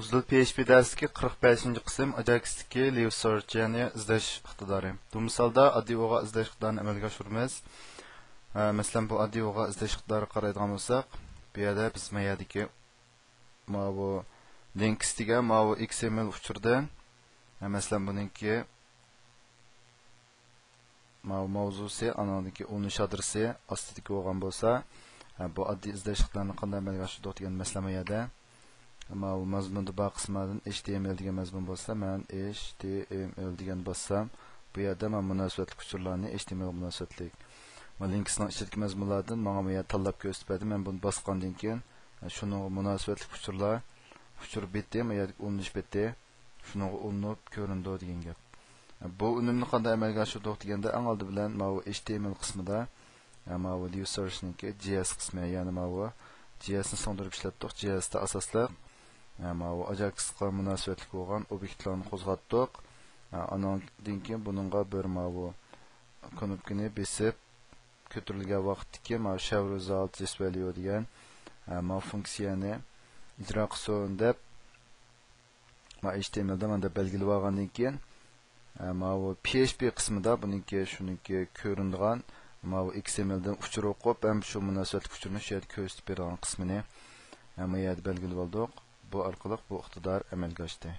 Uzul PHP dersi 45. qism Ajax'taki Live Search yani izlash iqtidori. Bu misolda oddiy o'g'a izlash iqtidorini amalga oshiramiz. Masalan, bu oddiy o'g'a izlash iqtidori qaraydigan bo'lsak, bu yerda biz mayadagi bu linkistiga bu XML uchurdan, masalan buningki mavzusi, anadagi ulanish adresi ostidagi bo'lgan bo'lsa, bu oddiy izlash iqtidorini qanday amalga oshirdik degan masala mayada. Ama bu mazmunda bu qismidan HTML degan mazmun bo'lsa, men HTML degan bossam, bu yerda men munosabatli uchurlarni HTML munosabatli linkisning ichidagi mazmunlardan menga bu yer tanlab ko'rsatadi. Men buni bosgandan keyin shuni munosabatli uchurlar, uchur bitdi, men yerga ulanish bitdi. Shuni ulinib ko'rindi degan gap. Bu unumni qanday amalga oshirdik deganda, eng oldi bilan bu HTML qismida, bu users'niki JS qismi, ya'ni bu JS'ni so'ndirib ishlatdik. JS'da asosliq bu Ajax'ga munosabatli bo'lgan obyektlarni qo'zg'atdik. Andan keyin buningga bir bu knopkani besib ko'tarilgan vaqtdagi show result this value degan funksiyani ijro qilsin deb HTML da menda belgilab olgandan keyin bu PHP qismida buningki shuningki ko'rinadigan bu XML dan uchur o'qib, ham shu munosabatli uchurni shu yerda ko'rsatib bergan qismini bu yerda belgilab oldik. Bu orqali bu iqtidor amalga oshdi.